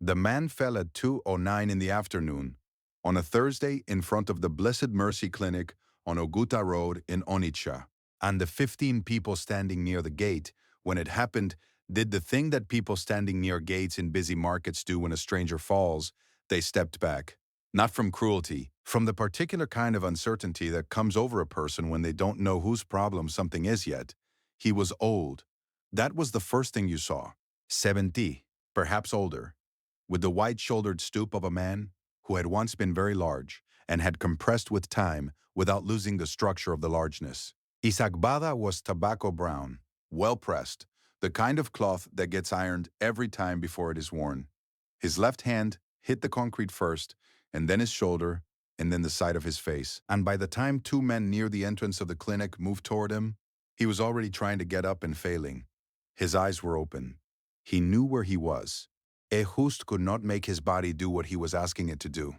The man fell at 2:09 in the afternoon on a Thursday in front of the Blessed Mercy Clinic on Oguta Road in Onitsha. And the 15 people standing near the gate when it happened did the thing that people standing near gates in busy markets do when a stranger falls. They stepped back. Not from cruelty, from the particular kind of uncertainty that comes over a person when they don't know whose problem something is yet. He was old. That was the first thing you saw. 70, perhaps older, with the wide-shouldered stoop of a man who had once been very large and had compressed with time without losing the structure of the largeness. His agbada was tobacco brown, well-pressed, the kind of cloth that gets ironed every time before it is worn. His left hand hit the concrete first, and then his shoulder, and then the side of his face. And by the time two men near the entrance of the clinic moved toward him, he was already trying to get up and failing. His eyes were open. He knew where he was. Ehust could not make his body do what he was asking it to do.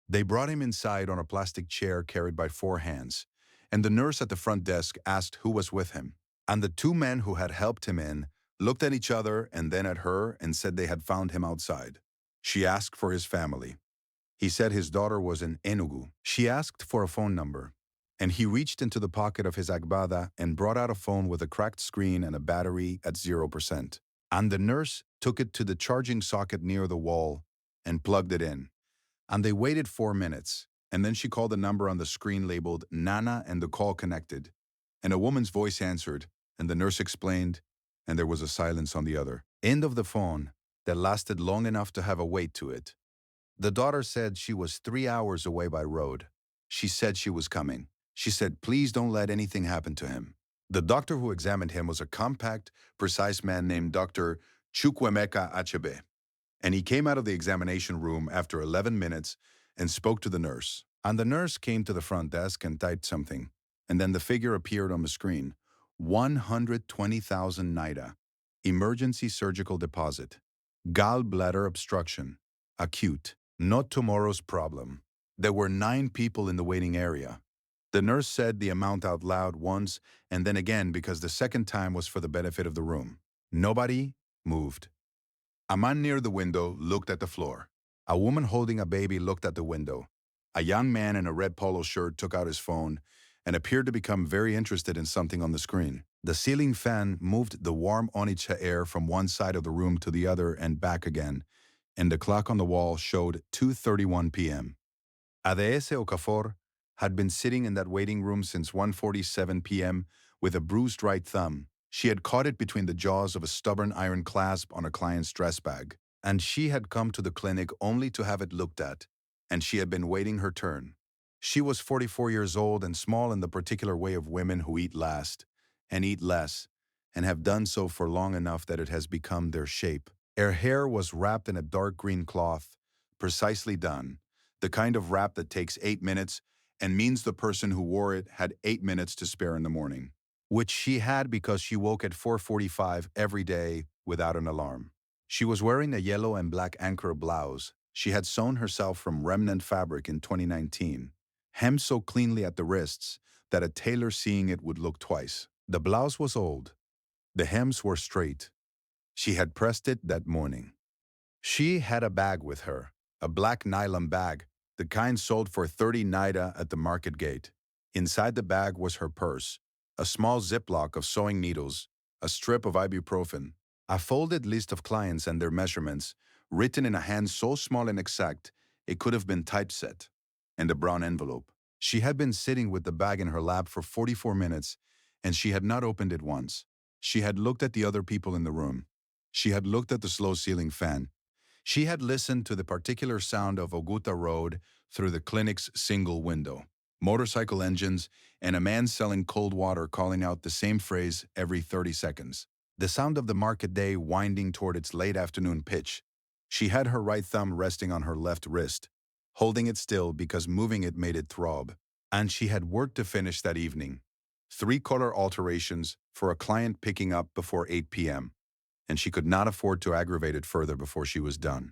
They brought him inside on a plastic chair carried by 4 hands, and the nurse at the front desk asked who was with him. And the 2 men who had helped him in looked at each other and then at her and said they had found him outside. She asked for his family. He said his daughter was in Enugu. She asked for a phone number, and he reached into the pocket of his agbada and brought out a phone with a cracked screen and a battery at 0%. And the nurse took it to the charging socket near the wall and plugged it in. And they waited 4 minutes, and then she called the number on the screen labeled Nana, and the call connected. And a woman's voice answered, and the nurse explained, and there was a silence on the other end of the phone that lasted long enough to have a weight to it. The daughter said she was 3 hours away by road. She said she was coming. She said, please don't let anything happen to him. The doctor who examined him was a compact, precise man named Dr. Chukwemeka Achebe, and he came out of the examination room after 11 minutes and spoke to the nurse. And the nurse came to the front desk and typed something, and then the figure appeared on the screen. 120,000 NIDA. Emergency surgical deposit. Gallbladder obstruction. Acute. Not tomorrow's problem. There were 9 people in the waiting area. The nurse said the amount out loud once and then again because the second time was for the benefit of the room. Nobody moved. A man near the window looked at the floor. A woman holding a baby looked at the window. A young man in a red polo shirt took out his phone and appeared to become very interested in something on the screen. The ceiling fan moved the warm Onitsha air from one side of the room to the other and back again, and the clock on the wall showed 2:31 p.m. Adese Okafor had been sitting in that waiting room since 1:47 p.m. with a bruised right thumb. She had caught it between the jaws of a stubborn iron clasp on a client's dress bag, and she had come to the clinic only to have it looked at, and she had been waiting her turn. She was 44 years old and small in the particular way of women who eat last, and eat less, and have done so for long enough that it has become their shape. Her hair was wrapped in a dark green cloth, precisely done, the kind of wrap that takes 8 minutes and means the person who wore it had 8 minutes to spare in the morning, which she had because she woke at 4:45 every day without an alarm. She was wearing a yellow and black anchor blouse she had sewn herself from remnant fabric in 2019, hemmed so cleanly at the wrists that a tailor seeing it would look twice. The blouse was old. The hems were straight. She had pressed it that morning. She had a bag with her, a black nylon bag, the kind sold for 30 NIDA at the market gate. Inside the bag was her purse, a small Ziploc of sewing needles, a strip of ibuprofen, a folded list of clients and their measurements, written in a hand so small and exact it could have been typeset, and a brown envelope. She had been sitting with the bag in her lap for 44 minutes, and she had not opened it once. She had looked at the other people in the room. She had looked at the slow ceiling fan. She had listened to the particular sound of Oguta Road through the clinic's single window, motorcycle engines, and a man selling cold water calling out the same phrase every 30 seconds. The sound of the market day winding toward its late afternoon pitch. She had her right thumb resting on her left wrist, holding it still because moving it made it throb. And she had work to finish that evening. 3 color alterations for a client picking up before 8 p.m. and she could not afford to aggravate it further before she was done.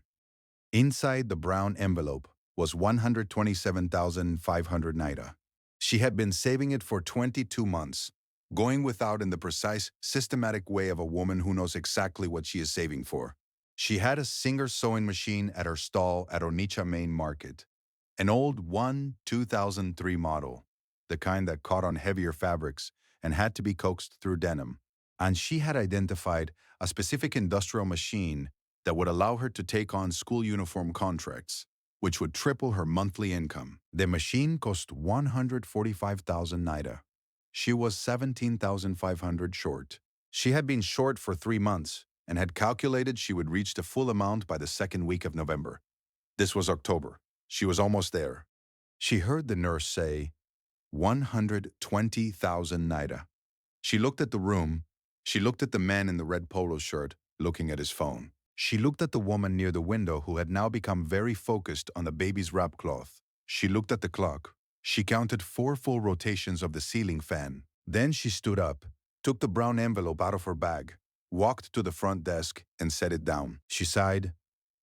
Inside the brown envelope was 127,500 NIDA. She had been saving it for 22 months, going without in the precise, systematic way of a woman who knows exactly what she is saving for. She had a Singer sewing machine at her stall at Onitsha Main Market, an old 2003 model, the kind that caught on heavier fabrics and had to be coaxed through denim. And she had identified a specific industrial machine that would allow her to take on school uniform contracts, which would triple her monthly income. The machine cost 145,000 naira. She was 17,500 short. She had been short for 3 months and had calculated she would reach the full amount by the second week of November. This was October. She was almost there. She heard the nurse say, 120,000 naira. She looked at the room. She looked at the man in the red polo shirt, looking at his phone. She looked at the woman near the window who had now become very focused on the baby's wrap cloth. She looked at the clock. She counted 4 full rotations of the ceiling fan. Then she stood up, took the brown envelope out of her bag, walked to the front desk, and set it down. She sighed,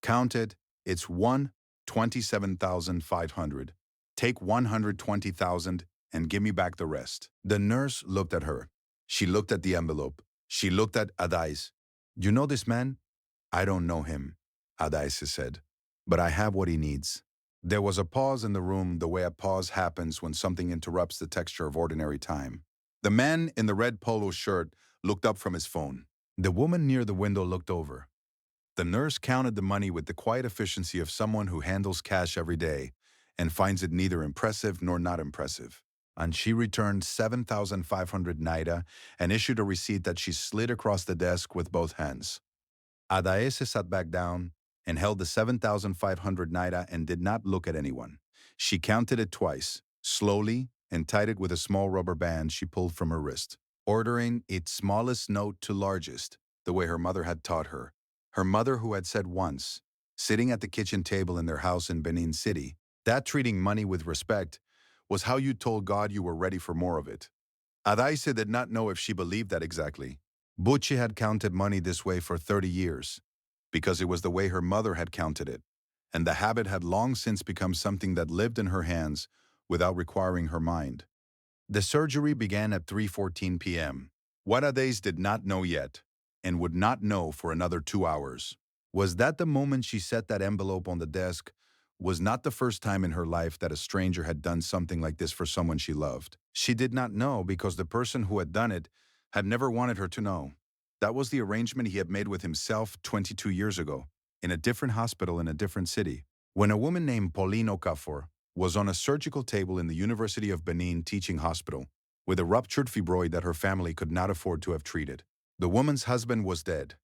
counted, it's 127,500. Take 120,000 and give me back the rest. The nurse looked at her. She looked at the envelope. She looked at Adais. You know this man? I don't know him, Adais said, but I have what he needs. There was a pause in the room the way a pause happens when something interrupts the texture of ordinary time. The man in the red polo shirt looked up from his phone. The woman near the window looked over. The nurse counted the money with the quiet efficiency of someone who handles cash every day and finds it neither impressive nor not impressive. And she returned 7,500 naira and issued a receipt that she slid across the desk with both hands. Adaese sat back down and held the 7,500 naira and did not look at anyone. She counted it twice, slowly, and tied it with a small rubber band she pulled from her wrist, ordering its smallest note to largest, the way her mother had taught her. Her mother who had said once, sitting at the kitchen table in their house in Benin City, that treating money with respect was how you told God you were ready for more of it. Adaise did not know if she believed that exactly. Buchi had counted money this way for 30 years, because it was the way her mother had counted it, and the habit had long since become something that lived in her hands without requiring her mind. The surgery began at 3:14 p.m. What Adaise did not know yet, and would not know for another 2 hours, was that the moment she set that envelope on the desk was not the first time in her life that a stranger had done something like this for someone she loved. She did not know because the person who had done it had never wanted her to know. That was the arrangement he had made with himself 22 years ago, in a different hospital in a different city, when a woman named Pauline Okafor was on a surgical table in the University of Benin teaching hospital, with a ruptured fibroid that her family could not afford to have treated. The woman's husband was dead.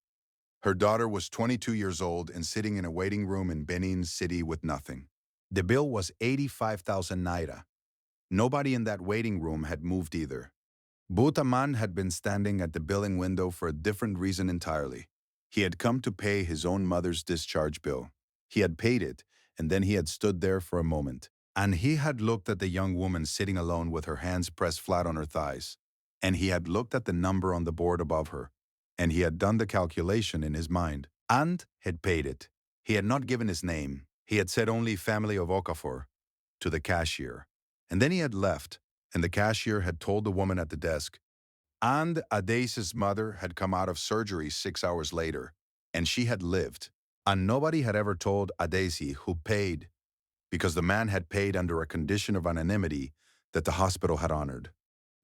Her daughter was 22 years old and sitting in a waiting room in Benin City with nothing. The bill was 85,000 naira. Nobody in that waiting room had moved either. Butaman had been standing at the billing window for a different reason entirely. He had come to pay his own mother's discharge bill. He had paid it, and then he had stood there for a moment. And he had looked at the young woman sitting alone with her hands pressed flat on her thighs. And he had looked at the number on the board above her. And he had done the calculation in his mind, and had paid it. He had not given his name. He had said only family of Okafor to the cashier. And then he had left, and the cashier had told the woman at the desk, and Adaise's mother had come out of surgery 6 hours later, and she had lived. And nobody had ever told Adaise who paid, because the man had paid under a condition of anonymity that the hospital had honored.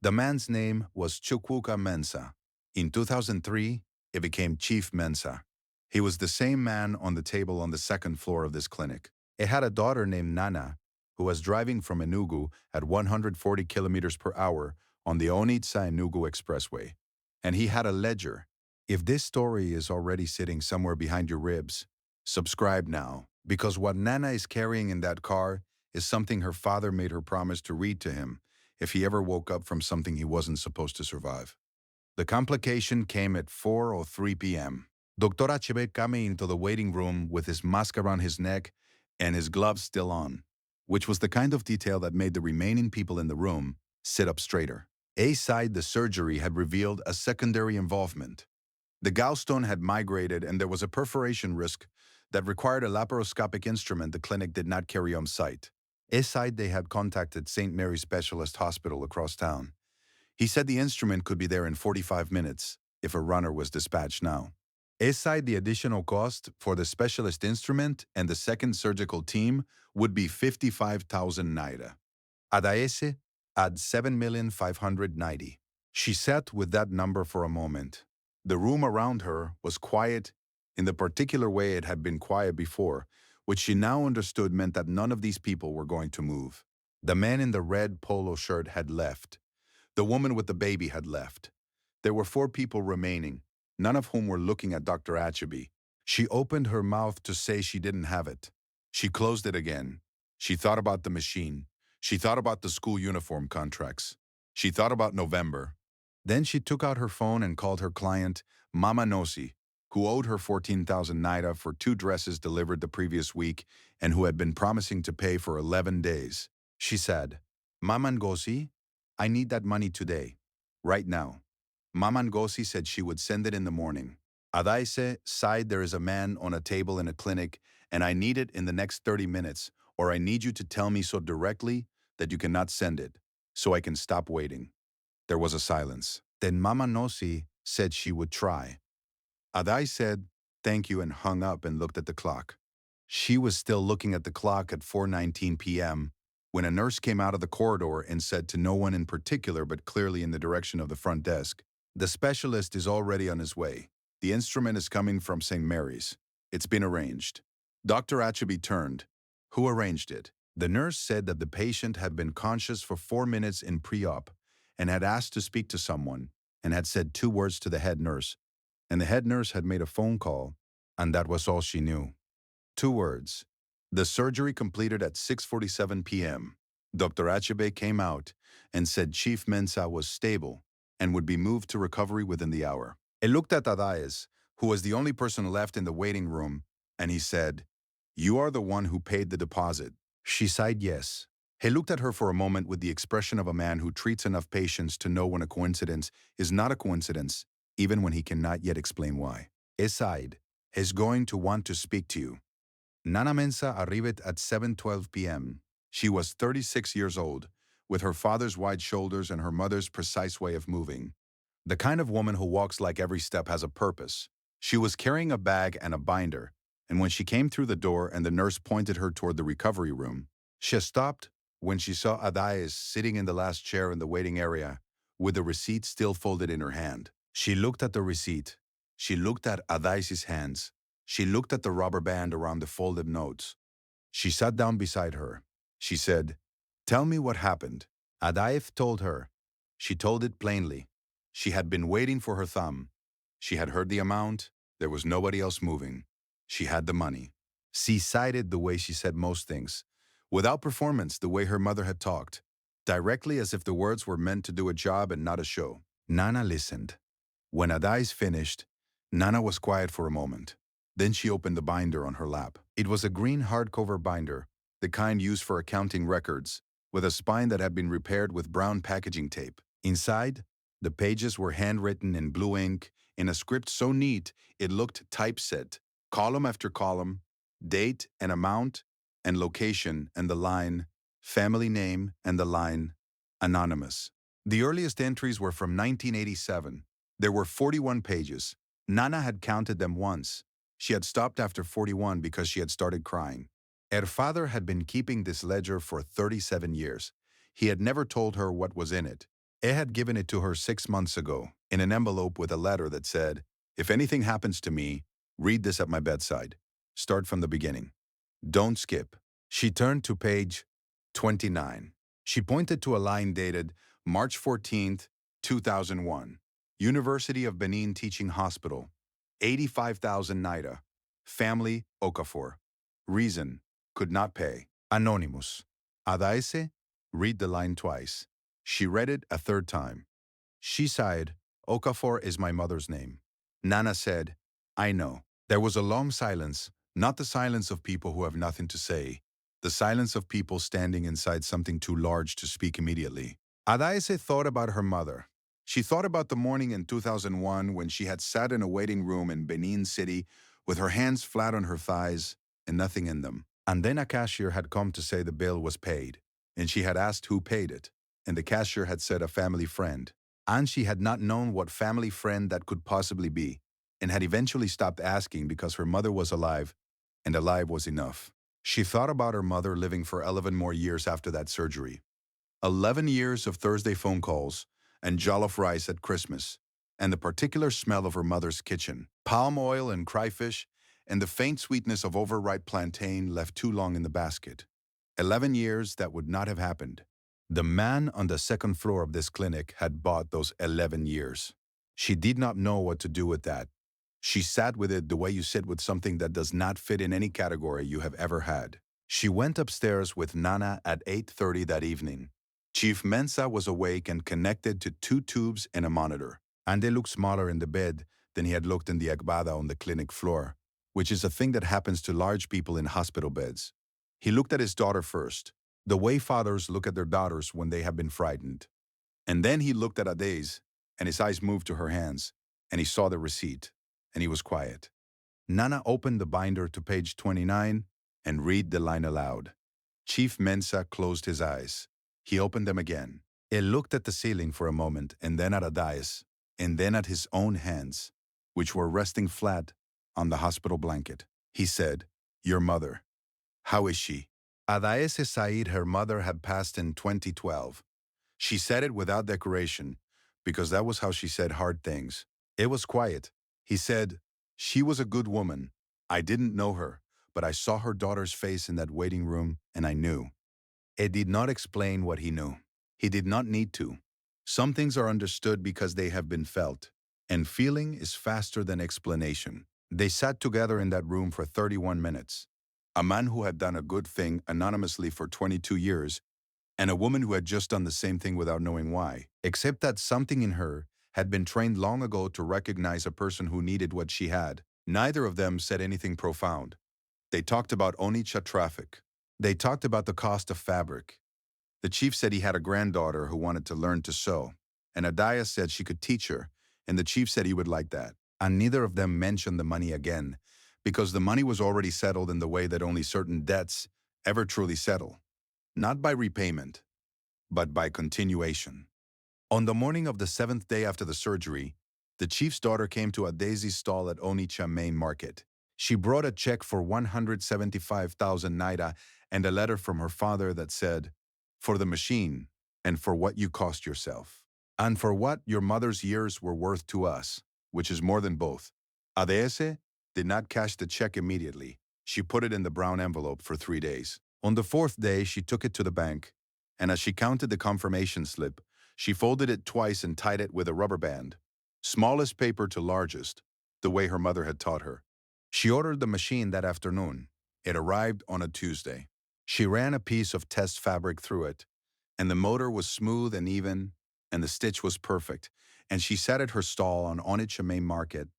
The man's name was Chukwuka Mensah. In 2003, it became Chief Mensah. He was the same man on the table on the second floor of this clinic. It had a daughter named Nana, who was driving from Enugu at 140 kilometers per hour on the Onitsha-Enugu Expressway. And he had a ledger. If this story is already sitting somewhere behind your ribs, subscribe now, because what Nana is carrying in that car is something her father made her promise to read to him if he ever woke up from something he wasn't supposed to survive. The complication came at 4:03 p.m. Dr. Achebe came into the waiting room with his mask around his neck and his gloves still on, which was the kind of detail that made the remaining people in the room sit up straighter. Aside, the surgery had revealed a secondary involvement. The gallstone had migrated and there was a perforation risk that required a laparoscopic instrument the clinic did not carry on site. Aside, they had contacted St. Mary's Specialist Hospital across town. He said the instrument could be there in 45 minutes if a runner was dispatched now. Aside the additional cost for the specialist instrument and the second surgical team would be 55,000 naira. Adaese add 7,590,000. She sat with that number for a moment. The room around her was quiet in the particular way it had been quiet before, which she now understood meant that none of these people were going to move. The man in the red polo shirt had left. The woman with the baby had left. There were 4 people remaining, none of whom were looking at Dr. Achaby. She opened her mouth to say she didn't have it. She closed it again. She thought about the machine. She thought about the school uniform contracts. She thought about November. Then she took out her phone and called her client, Mama Nosi, who owed her 14,000 naira for 2 dresses delivered the previous week and who had been promising to pay for 11 days. She said, Mama Ngozi, I need that money today, right now. Mama Ngozi said she would send it in the morning. Adaise sighed, there is a man on a table in a clinic, and I need it in the next 30 minutes, or I need you to tell me so directly that you cannot send it, so I can stop waiting. There was a silence. Then Mama Nosi said she would try. Adai said, thank you, and hung up and looked at the clock. She was still looking at the clock at 4:19 p.m. when a nurse came out of the corridor and said to no one in particular but clearly in the direction of the front desk, the specialist is already on his way. The instrument is coming from St. Mary's. It's been arranged. Dr. Achaby turned. Who arranged it? The nurse said that the patient had been conscious for 4 minutes in pre-op and had asked to speak to someone and had said 2 words to the head nurse, and the head nurse had made a phone call, and that was all she knew. 2 words. The surgery completed at 6:47 p.m. Dr. Achabe came out and said Chief Mensah was stable and would be moved to recovery within the hour. He looked at Adaez, who was the only person left in the waiting room, and he said, You are the one who paid the deposit. She sighed yes. He looked at her for a moment with the expression of a man who treats enough patients to know when a coincidence is not a coincidence, even when he cannot yet explain why. He sighed. He's going to want to speak to you. Nana Mensah arrived at 7:12 p.m. She was 36 years old, with her father's wide shoulders and her mother's precise way of moving. The kind of woman who walks like every step has a purpose. She was carrying a bag and a binder, and when she came through the door and the nurse pointed her toward the recovery room, she stopped when she saw Adaez sitting in the last chair in the waiting area, with the receipt still folded in her hand. She looked at the receipt. She looked at Adaez's hands. She looked at the rubber band around the folded notes. She sat down beside her. She said, Tell me what happened. Adaev told her. She told it plainly. She had been waiting for her thumb. She had heard the amount. There was nobody else moving. She had the money. She cited the way she said most things, without performance, the way her mother had talked, directly as if the words were meant to do a job and not a show. Nana listened. When Adaez finished, Nana was quiet for a moment. Then she opened the binder on her lap. It was a green hardcover binder, the kind used for accounting records, with a spine that had been repaired with brown packaging tape. Inside, the pages were handwritten in blue ink, in a script so neat it looked typeset, column after column, date and amount and location and the line, family name and the line, anonymous. The earliest entries were from 1987. There were 41 pages. Nana had counted them once. She had stopped after 41 because she had started crying. Her father had been keeping this ledger for 37 years. He had never told her what was in it. He had given it to her 6 months ago, in an envelope with a letter that said, If anything happens to me, read this at my bedside. Start from the beginning. Don't skip. She turned to page 29. She pointed to a line dated March 14th, 2001. University of Benin Teaching Hospital. 85,000 naira. Family, Okafor. Reason, could not pay. Anonymous. Adaese, read the line twice. She read it a third time. She sighed, Okafor is my mother's name. Nana said, I know. There was a long silence, not the silence of people who have nothing to say, the silence of people standing inside something too large to speak immediately. Adaese thought about her mother. She thought about the morning in 2001 when she had sat in a waiting room in Benin City with her hands flat on her thighs and nothing in them. And then a cashier had come to say the bill was paid, and she had asked who paid it, and the cashier had said a family friend. And she had not known what family friend that could possibly be. and had eventually stopped asking because her mother was alive, and alive was enough. She thought about her mother living for 11 more years after that surgery. 11 years of Thursday phone calls and jollof rice at Christmas, and the particular smell of her mother's kitchen, palm oil and crawfish, and the faint sweetness of overripe plantain left too long in the basket. 11 years that would not have happened. The man on the second floor of this clinic had bought those 11 years. She did not know what to do with that. She sat with it the way you sit with something that does not fit in any category you have ever had. She went upstairs with Nana at 8:30 that evening. Chief Mensah was awake and connected to 2 tubes and a monitor. Ande looked smaller in the bed than he had looked in the Agbada on the clinic floor, which is a thing that happens to large people in hospital beds. He looked at his daughter first, the way fathers look at their daughters when they have been frightened. And then he looked at Adès, and his eyes moved to her hands, and he saw the receipt, and he was quiet. Nana opened the binder to page 29 and read the line aloud. Chief Mensah closed his eyes. He opened them again. He looked at the ceiling for a moment, and then at Adais, and then at his own hands, which were resting flat on the hospital blanket. He said, "Your mother. How is she?" Adais Said, her mother, had passed in 2012. She said it without decoration, because that was how she said hard things. It was quiet. He said, "She was a good woman. I didn't know her, but I saw her daughter's face in that waiting room, and I knew." It did not explain what he knew. He did not need to. Some things are understood because they have been felt, and feeling is faster than explanation. They sat together in that room for 31 minutes. A man who had done a good thing anonymously for 22 years, and a woman who had just done the same thing without knowing why, except that something in her had been trained long ago to recognize a person who needed what she had. Neither of them said anything profound. They talked about Onitsha traffic. They talked about the cost of fabric. The chief said he had a granddaughter who wanted to learn to sew, and Adaya said she could teach her, and the chief said he would like that. And neither of them mentioned the money again, because the money was already settled in the way that only certain debts ever truly settle. Not by repayment, but by continuation. On the morning of the 7th day after the surgery, the chief's daughter came to Adesi's stall at Onitsha Main Market. She brought a check for 175,000 naira and a letter from her father that said, "For the machine, and for what you cost yourself, and for what your mother's years were worth to us, which is more than both." Adese did not cash the check immediately. She put it in the brown envelope for 3 days. On the 4th day, she took it to the bank, and as she counted the confirmation slip, she folded it twice and tied it with a rubber band, smallest paper to largest, the way her mother had taught her. She ordered the machine that afternoon. It arrived on a Tuesday. She ran a piece of test fabric through it, and the motor was smooth and even, and the stitch was perfect, and she sat at her stall on Onitsha Main Market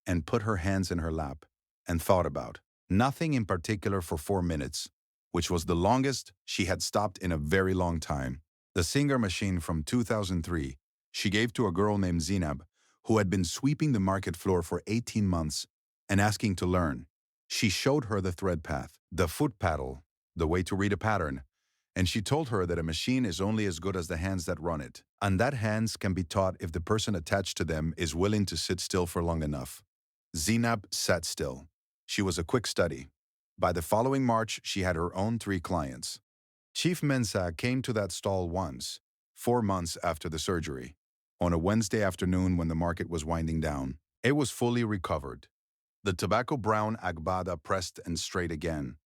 and put her hands in her lap and thought about nothing in particular for 4 minutes, which was the longest she had stopped in a very long time. The Singer machine from 2003 she gave to a girl named Zinab, who had been sweeping the market floor for 18 months and asking to learn. She showed her the thread path, the foot paddle, the way to read a pattern, and she told her that a machine is only as good as the hands that run it, and that hands can be taught if the person attached to them is willing to sit still for long enough. Zinab sat still. She was a quick study. By the following March, she had her own 3 clients. Chief Mensah came to that stall once, 4 months after the surgery, on a Wednesday afternoon when the market was winding down. It was fully recovered. The tobacco-brown Agbada pressed and straight again,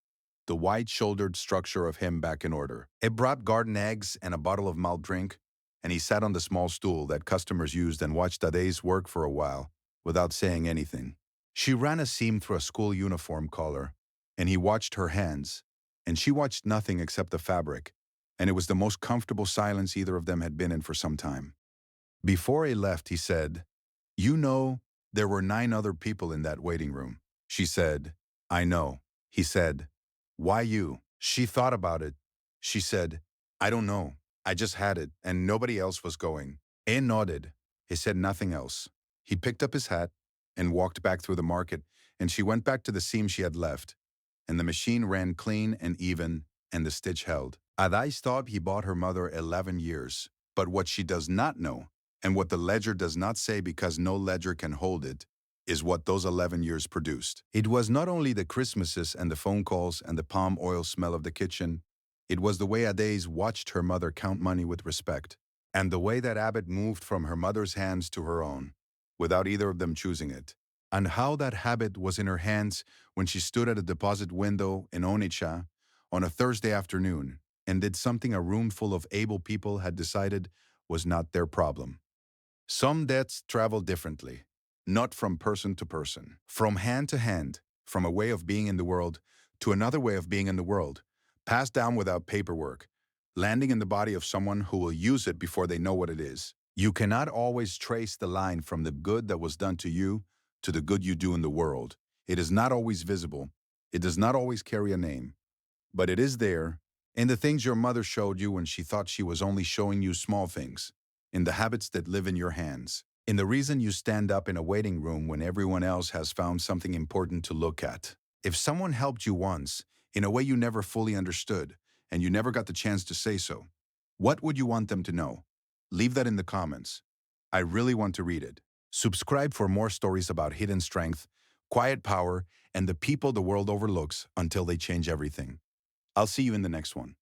the wide-shouldered structure of him back in order. It brought garden eggs and a bottle of malt drink, and he sat on the small stool that customers used and watched Adès work for a while, without saying anything. She ran a seam through a school uniform collar, and he watched her hands, and she watched nothing except the fabric, and it was the most comfortable silence either of them had been in for some time. Before he left, he said, "You know, there were 9 other people in that waiting room." She said, "I know." He said, "Why you?" She thought about it. She said, "I don't know. I just had it, and nobody else was going." He nodded. He said nothing else. He picked up his hat and walked back through the market, and she went back to the seam she had left, and the machine ran clean and even, and the stitch held. Adais thought he bought her mother 11 years, but what she does not know, and what the ledger does not say because no ledger can hold it, is what those 11 years produced. It was not only the Christmases and the phone calls and the palm oil smell of the kitchen, it was the way Adaise watched her mother count money with respect, and the way that habit moved from her mother's hands to her own, without either of them choosing it, and how that habit was in her hands when she stood at a deposit window in Onitsha on a Thursday afternoon and did something a room full of able people had decided was not their problem. Some debts travel differently, not from person to person, from hand to hand, from a way of being in the world to another way of being in the world, passed down without paperwork, landing in the body of someone who will use it before they know what it is. You cannot always trace the line from the good that was done to you to the good you do in the world. It is not always visible. It does not always carry a name. But it is there, in the things your mother showed you when she thought she was only showing you small things, in the habits that live in your hands, in the reason you stand up in a waiting room when everyone else has found something important to look at. If someone helped you once, in a way you never fully understood, and you never got the chance to say so, what would you want them to know? Leave that in the comments. I really want to read it. Subscribe for more stories about hidden strength, quiet power, and the people the world overlooks until they change everything. I'll see you in the next one.